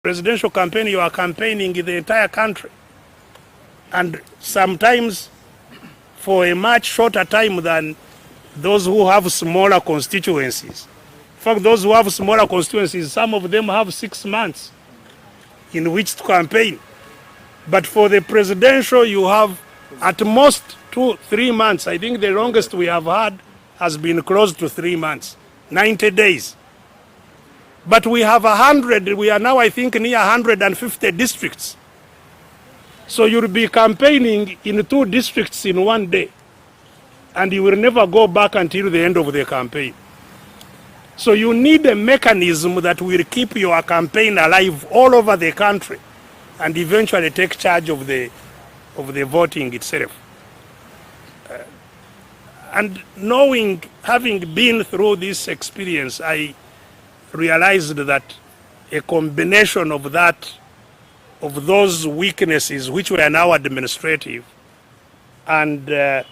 presidential campaign, you are campaigning in the entire country. And sometimes for a much shorter time than those who have smaller constituencies. In fact, those who have smaller constituencies, some of them have 6 months in which to campaign. But for the presidential, you have at most 2-3 months. I think the longest we have had has been close to 3 months, 90 days. But we have 100, we are now I think near 150 districts. So you'll be campaigning in 2 districts in 1 day, and you will never go back until the end of the campaign. So you need a mechanism that will keep your campaign alive all over the country and eventually take charge of the voting itself. And knowing, having been through this experience, I realized that a combination of that, of those weaknesses which were now administrative, and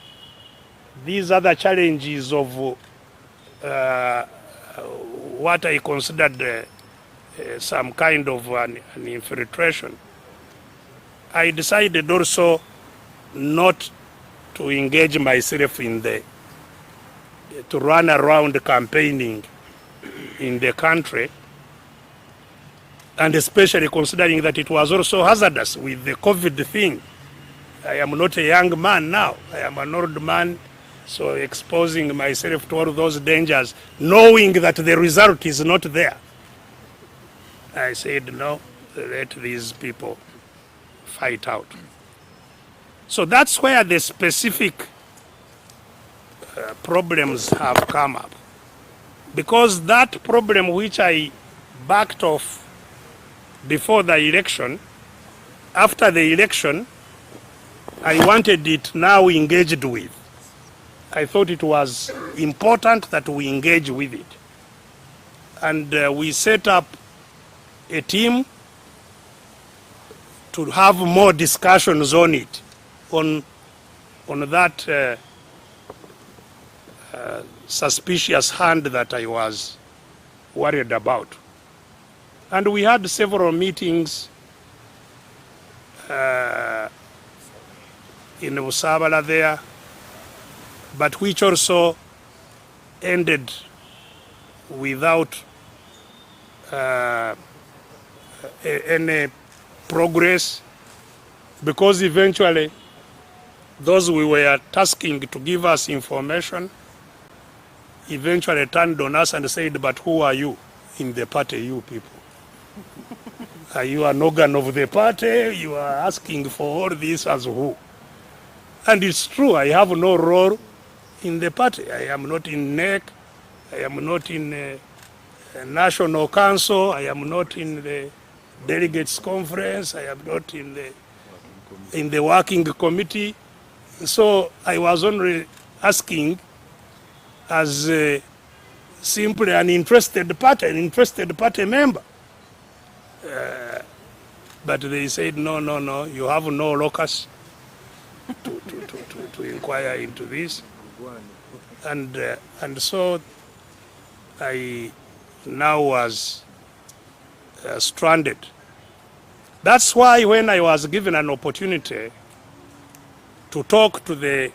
these other challenges of what I considered some kind of an infiltration, I decided also not to engage myself in to run around campaigning in the country, and especially considering that it was also hazardous with the COVID thing. I am not a young man now, I am an old man, so exposing myself to all those dangers, knowing that the result is not there. I said, no, let these people fight out. So that's where the specific problems have come up. Because that problem which I backed off before the election, after the election, I wanted it now engaged with. I thought it was important that we engage with it. And we set up a team to have more discussions on it, on that suspicious hand that I was worried about. And we had several meetings in Usabala there, but which also ended without any progress, because eventually those we were tasking to give us information eventually turned on us and said, but who are you in the party, you people? Are you an organ of the party? You are asking for all this as who? And it's true, I have no role in the party. I am not in NEC, I am not in a National Council, I am not in the Delegates Conference, I am not in the working committee. So I was only asking as simply an interested party member. But they said, no, you have no locus to inquire into this. And so I now was stranded. That's why when I was given an opportunity to talk to the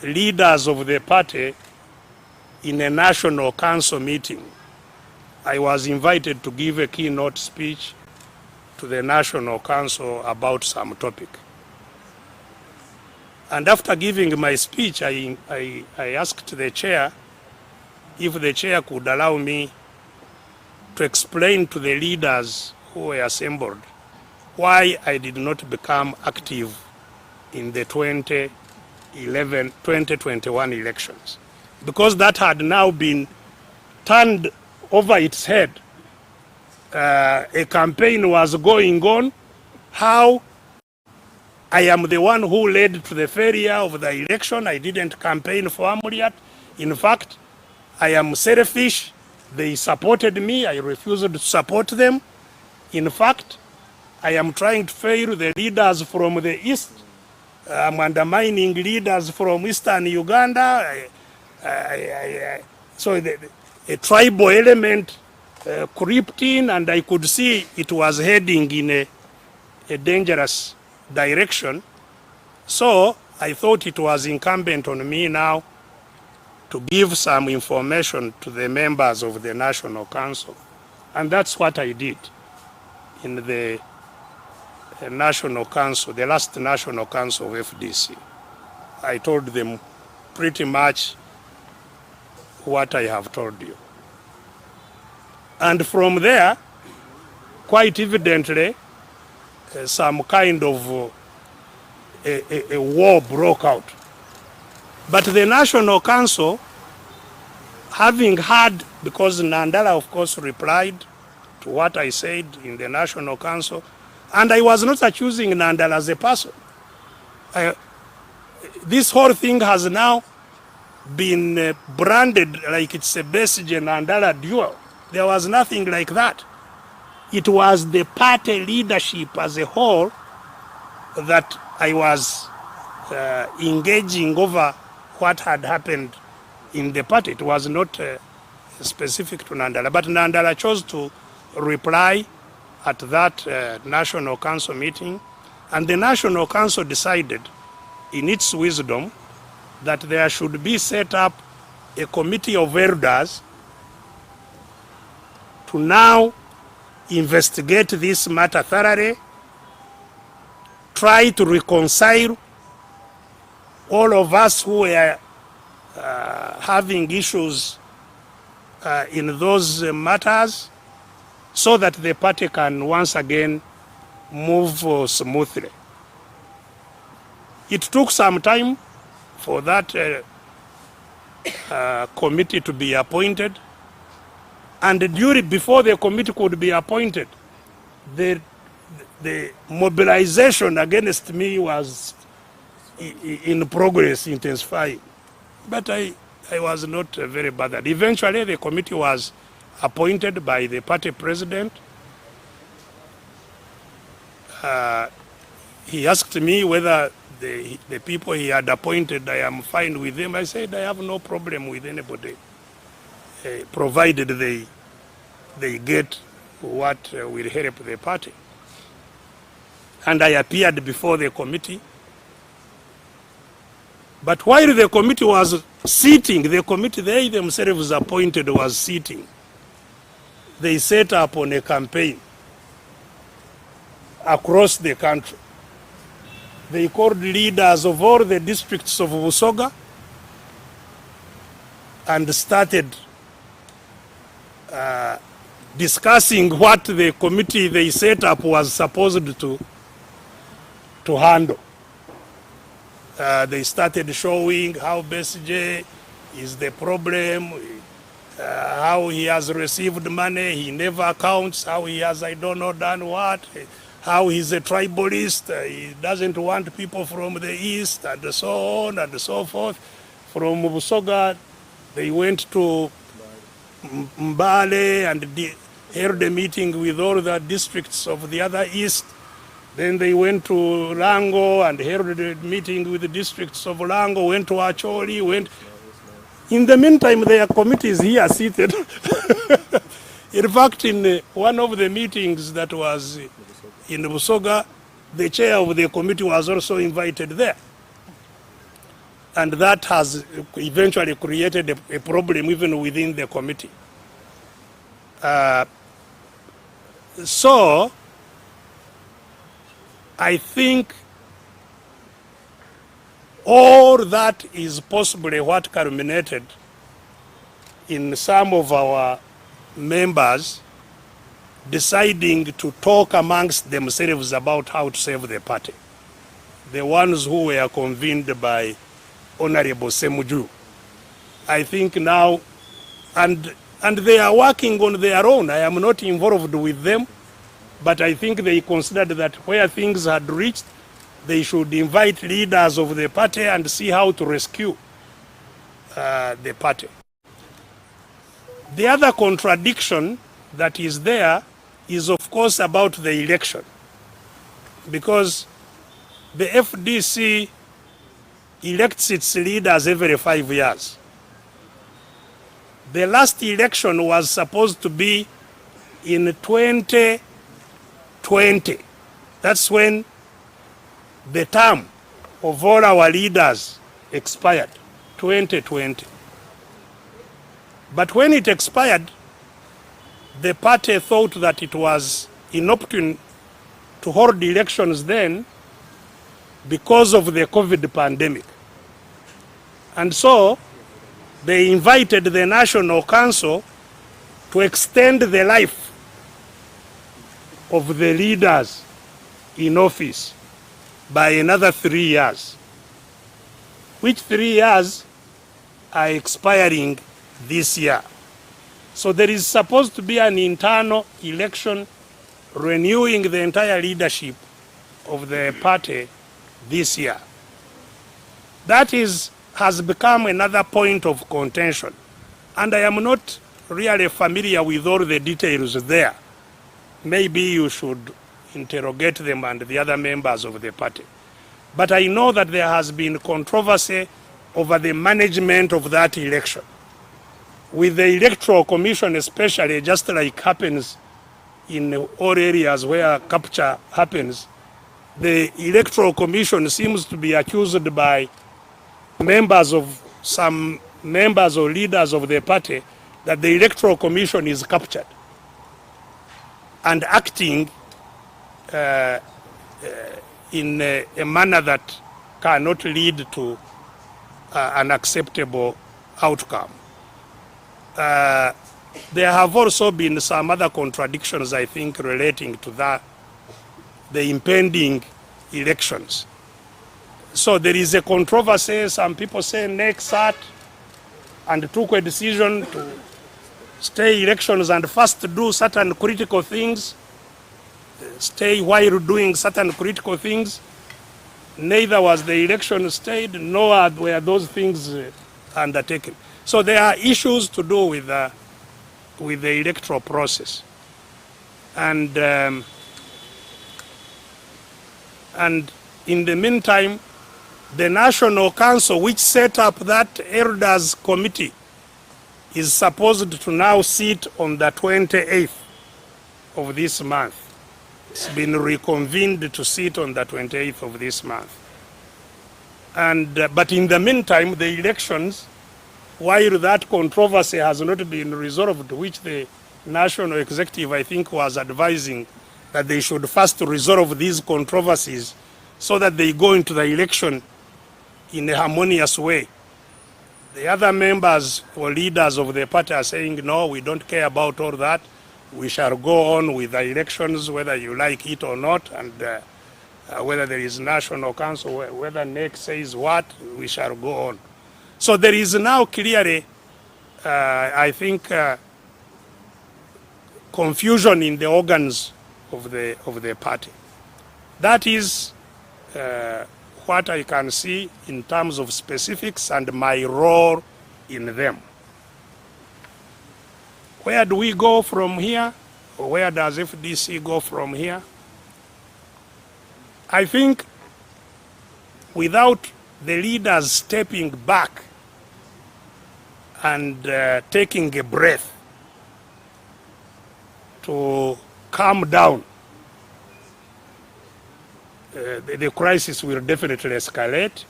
leaders of the party in a national council meeting, I was invited to give a keynote speech to the National Council about some topic. And after giving my speech, I asked the chair if the chair could allow me to explain to the leaders who were assembled why I did not become active in the 2021 elections. Because that had now been turned over its head. A campaign was going on, how I am the one who led to the failure of the election. I didn't campaign for Amuriat. In fact, I am selfish. They supported me. I refused to support them. In fact, I am trying to fail the leaders from the east. I'm undermining leaders from eastern Uganda. So a tribal element crept in, and I could see it was heading in a dangerous direction. So I thought it was incumbent on me now to give some information to the members of the National Council. And that's what I did in the National Council, the last National Council of FDC. I told them pretty much what I have told you. And from there, quite evidently, some kind of a war broke out. But the National Council, having heard, because Nandala, of course, replied to what I said in the National Council, and I was not accusing Nandala as a person. This whole thing has now been branded like it's a Besigye Nandala duel. There was nothing like that. It was the party leadership as a whole that I was engaging over what had happened in the party. It was not specific to Nandala, but Nandala chose to reply at that National Council meeting, and the National Council decided in its wisdom that there should be set up a committee of elders to now investigate this matter thoroughly, try to reconcile all of us who were having issues in those matters, so that the party can once again move smoothly. It took some time for that committee to be appointed, and before the committee could be appointed, the mobilization against me was in progress, intensifying. But I was not very bothered. Eventually, the committee was appointed by the party president. He asked me whether the people he had appointed, I am fine with them. I said, I have no problem with anybody, provided they get what will help the party. And I appeared before the committee. But while the committee was sitting, the committee they themselves appointed was sitting, they set up on a campaign across the country. They called leaders of all the districts of Busoga and started discussing what the committee they set up was supposed to handle. They started showing how Besigye is the problem, how he has received money, he never accounts, how he has, I don't know, done what, how he's a tribalist, he doesn't want people from the east, and so on and so forth. From Busoga, they went to Mbale and held a meeting with all the districts of the other east. Then they went to Lango and held a meeting with the districts of Lango, went to Acholi, In the meantime, their committees here seated. In fact, in one of the meetings that was in Busoga, the chair of the committee was also invited there. And that has eventually created a problem even within the committee. So, I think all that is possibly what culminated in some of our members deciding to talk amongst themselves about how to save the party. The ones who were convened by Honorable Semuju. I think now, and they are working on their own. I am not involved with them, but I think they considered that where things had reached, they should invite leaders of the party and see how to rescue the party. The other contradiction that is there is, of course, about the election, because the FDC elects its leaders every 5 years. The last election was supposed to be in 2020. That's when the term of all our leaders expired, 2020. But when it expired, the party thought that it was inopportune to hold elections then because of the COVID pandemic. And so they invited the National Council to extend the life of the leaders in office by another 3 years, which 3 years are expiring this year. So there is supposed to be an internal election renewing the entire leadership of the party this year. That has become another point of contention. And I am not really familiar with all the details there. Maybe you should interrogate them and the other members of the party. But I know that there has been controversy over the management of that election. With the Electoral Commission especially, just like happens in all areas where capture happens, the Electoral Commission seems to be accused by some members or leaders of the party that the Electoral Commission is captured and acting in a manner that cannot lead to an acceptable outcome. There have also been some other contradictions, I think, relating to the impending elections. So there is a controversy. Some people say NEC sat and took a decision to stay elections and first do certain critical things, stay while doing certain critical things. Neither was the election stayed, nor were those things undertaken. So there are issues to do with the electoral process. And in the meantime, the National Council, which set up that Elders Committee, is supposed to now sit on the 28th of this month. It's been reconvened to sit on the 28th of this month. And but in the meantime, the elections, while that controversy has not been resolved, which the National Executive, I think, was advising that they should first resolve these controversies so that they go into the election in a harmonious way. The other members or leaders of the party are saying, no, we don't care about all that. We shall go on with the elections, whether you like it or not, and whether there is National Council, whether NEC says what, we shall go on. So there is now clearly, I think, confusion in the organs of the party. That is what I can see in terms of specifics and my role in them. Where do we go from here? Or where does FDC go from here? I think without the leaders stepping back and taking a breath to calm down, the crisis will definitely escalate.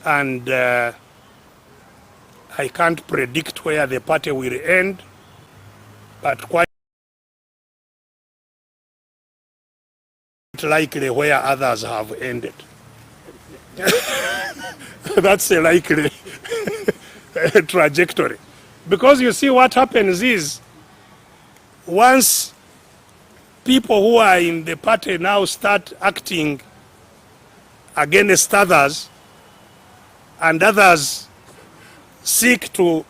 And I can't predict where the party will end, but quite likely where others have ended. That's a likely trajectory. Because you see, what happens is, once people who are in the party now start acting against others, and others seek to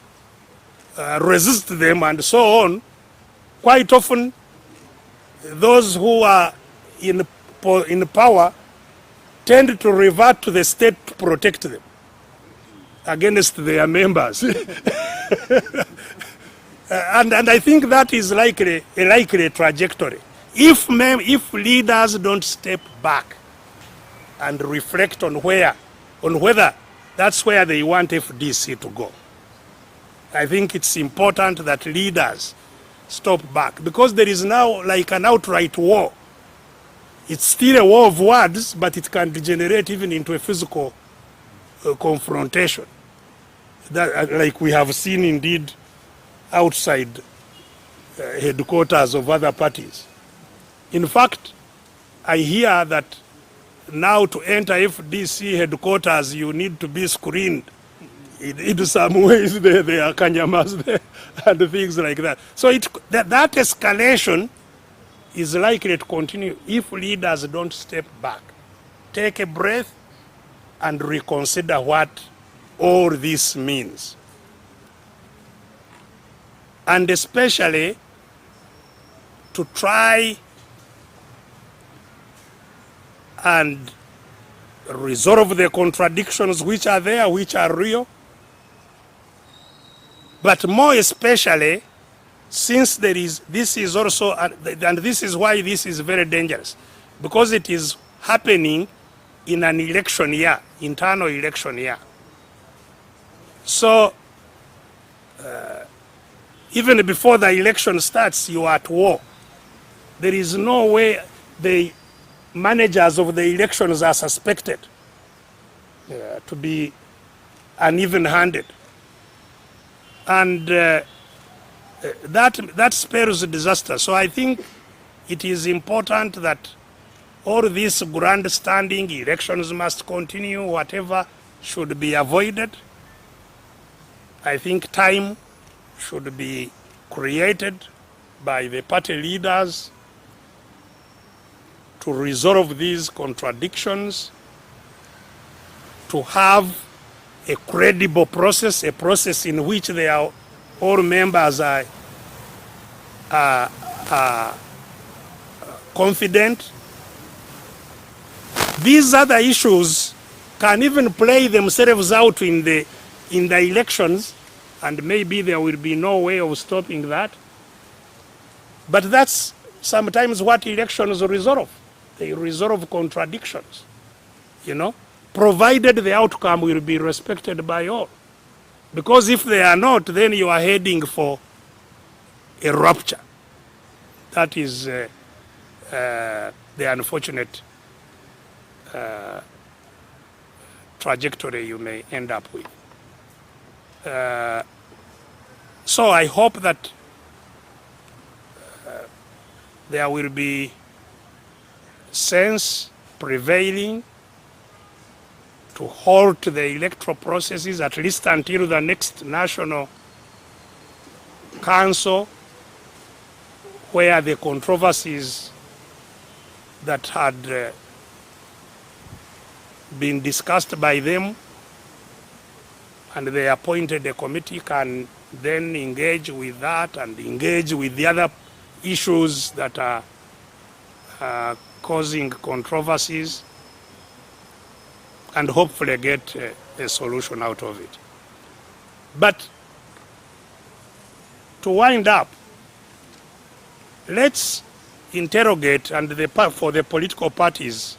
resist them and so on, quite often those who are in power tend to revert to the state to protect them against their members. And I think that is a likely trajectory. If leaders don't step back and reflect on whether that's where they want FDC to go. I think it's important that leaders stop back, because there is now like an outright war. It's still a war of words, but it can degenerate even into a physical confrontation, that, like we have seen indeed outside headquarters of other parties. In fact, I hear that now to enter FDC headquarters, you need to be screened. In some ways, there are kanyamas there and things like that. So that escalation is likely to continue if leaders don't step back, take a breath, and reconsider what all this means. And especially to try and resolve the contradictions which are there, which are real. But more especially, since this is also, and this is why this is very dangerous, because it is happening in an election year, internal election year. So, even before the election starts, you are at war. There is no way the managers of the elections are suspected to be uneven-handed. And that spells disaster. So I think it is important that all these grandstanding elections must continue, whatever should be avoided. I think time should be created by the party leaders to resolve these contradictions, to have a credible process, a process in which they are, all members are confident. These other issues can even play themselves out in the elections, and maybe there will be no way of stopping that. But that's sometimes what elections resolve. They resolve contradictions, provided the outcome will be respected by all. Because if they are not, then you are heading for a rupture. That is the unfortunate trajectory you may end up with. So I hope that there will be sense prevailing to halt the electoral processes, at least until the next national council, where the controversies that had been discussed by them and they appointed a committee can then engage with that and engage with the other issues that are causing controversies, and hopefully get a solution out of it. But to wind up, let's interrogate, and for the political parties